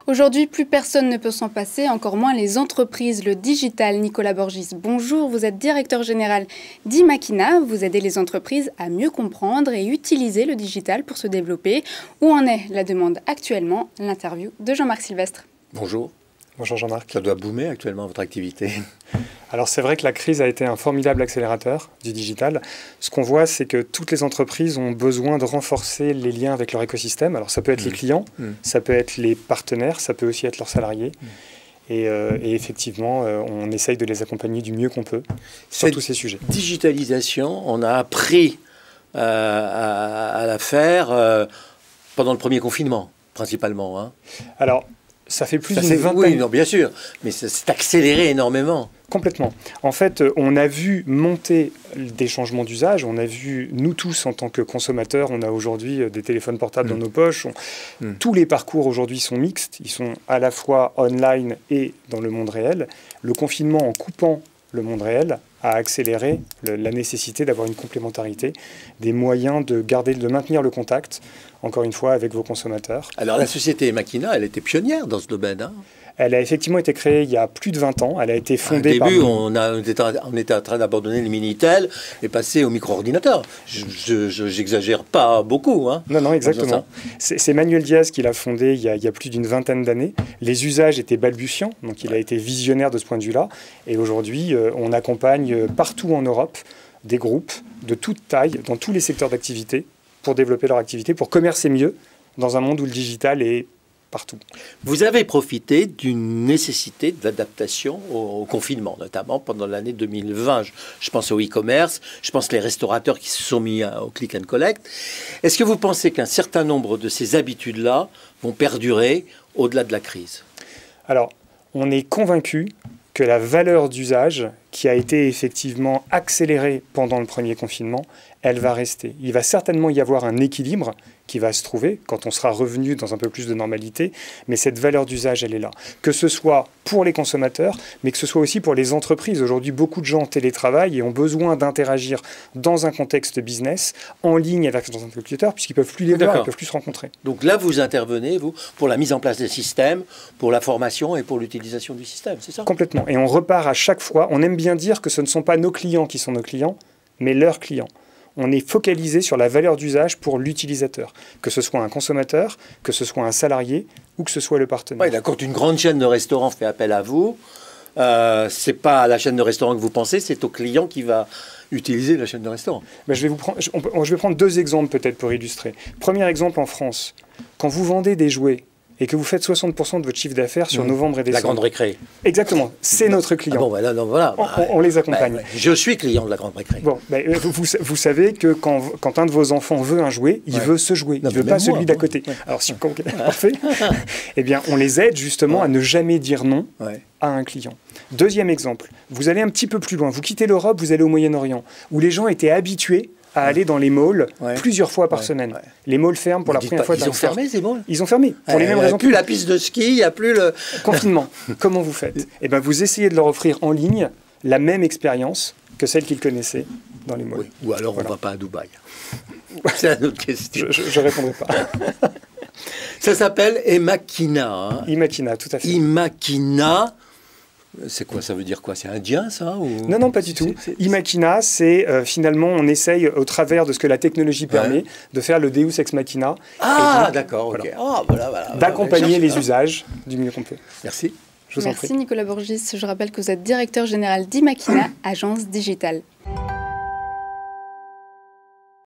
Aujourd'hui, plus personne ne peut s'en passer, encore moins les entreprises. Le digital, Nicolas Borgis, bonjour. Vous êtes directeur général d'Imakina. Vous aidez les entreprises à mieux comprendre et utiliser le digital pour se développer. Où en est la demande actuellement? L'interview de Jean-Marc Sylvestre. Bonjour. Bonjour Jean-Marc. Ça doit boomer actuellement votre activité. Alors c'est vrai que la crise a été un formidable accélérateur du digital. Ce qu'on voit, c'est que toutes les entreprises ont besoin de renforcer les liens avec leur écosystème. Alors ça peut être les clients, ça peut être les partenaires, ça peut aussi être leurs salariés. Et effectivement, on essaye de les accompagner du mieux qu'on peut sur tous ces sujets. Digitalisation, on a appris à la faire pendant le premier confinement, principalement. Hein. Alors, ça fait plus d'une vingtaine... Oui, non, bien sûr, mais c'est accéléré énormément. Complètement. En fait, on a vu monter des changements d'usage. On a vu, nous tous, en tant que consommateurs, on a aujourd'hui des téléphones portables dans nos poches. Tous les parcours aujourd'hui sont mixtes. Ils sont à la fois online et dans le monde réel. Le confinement, en coupant le monde réel, a accéléré la nécessité d'avoir une complémentarité, des moyens de maintenir le contact, encore une fois, avec vos consommateurs. Alors la société Imakina, elle était pionnière dans ce domaine. Hein. Elle a effectivement été créée il y a plus de 20 ans. Elle a été fondée par... Au début, on était en train d'abandonner le Minitel et passer au micro-ordinateur. J'exagère pas beaucoup. Hein, non, exactement. C'est Manuel Diaz qui l'a fondée il y a plus d'une vingtaine d'années. Les usages étaient balbutiants, donc il a été visionnaire de ce point de vue-là. Et aujourd'hui, on accompagne partout en Europe des groupes de toute taille, dans tous les secteurs d'activité, pour développer leur activité, pour commercer mieux dans un monde où le digital est partout. Vous avez profité d'une nécessité d'adaptation au confinement, notamment pendant l'année 2020. Je pense au e-commerce, je pense les restaurateurs qui se sont mis au click and collect. Est-ce que vous pensez qu'un certain nombre de ces habitudes-là vont perdurer au-delà de la crise? Alors, on est convaincu que la valeur d'usage, qui a été effectivement accélérée pendant le premier confinement, elle va rester. Il va certainement y avoir un équilibre qui va se trouver quand on sera revenu dans un peu plus de normalité, mais cette valeur d'usage, elle est là. Que ce soit pour les consommateurs, mais que ce soit aussi pour les entreprises. Aujourd'hui, beaucoup de gens télétravaillent et ont besoin d'interagir dans un contexte business, en ligne avec leurs interlocuteurs, puisqu'ils ne peuvent plus les voir, ils ne peuvent plus se rencontrer. Donc là, vous intervenez, vous, pour la mise en place des systèmes, pour la formation et pour l'utilisation du système, c'est ça? Complètement. Et on repart à chaque fois. On aime bien dire que ce ne sont pas nos clients qui sont nos clients, mais leurs clients. On est focalisé sur la valeur d'usage pour l'utilisateur, que ce soit un consommateur, que ce soit un salarié ou que ce soit le partenaire. Oui, d'accord. Une grande chaîne de restaurants fait appel à vous. C'est pas à la chaîne de restaurants que vous pensez, c'est au client qui va utiliser la chaîne de restaurants. Ben, je vais prendre deux exemples peut-être pour illustrer. Premier exemple en France. Quand vous vendez des jouets et que vous faites 60% de votre chiffre d'affaires sur novembre et décembre. La grande récré. Exactement, c'est notre client. Ah bon, ben là, non, voilà. On les accompagne. Je suis client de la grande récré. Bon, vous savez que quand un de vos enfants veut un jouet, il veut ce jouet, il ne veut pas celui d'à côté. Ouais. Alors, parfait. Eh bien, on les aide justement à ne jamais dire non à un client. Deuxième exemple, vous allez un petit peu plus loin. Vous quittez l'Europe, vous allez au Moyen-Orient, où les gens étaient habitués à aller dans les malls plusieurs fois par semaine. Les malls ferment pour la première fois. Ils ont fermé ces malls? Ils ont fermé, pour les mêmes raisons. Il n'y a plus la piste de ski, il n'y a plus le... Confinement. Comment vous faites? Eh bien, vous essayez de leur offrir en ligne la même expérience que celle qu'ils connaissaient dans les malls. Oui. Ou alors on ne va pas à Dubaï. C'est une autre question. Je ne répondrai pas. Ça s'appelle Imakina. Hein. Imakina, tout à fait. Imakina. C'est quoi? Ça veut dire quoi? C'est indien, ça ou... Non, pas du tout. Imakina, c'est finalement, on essaye, au travers de ce que la technologie permet, de faire le Deus Ex Machina. Ah, d'accord, ok. Voilà. D'accompagner les usages du mieux qu'on peut. Merci. Merci Nicolas Borgis. Je rappelle que vous êtes directeur général d'Imakina, agence digitale.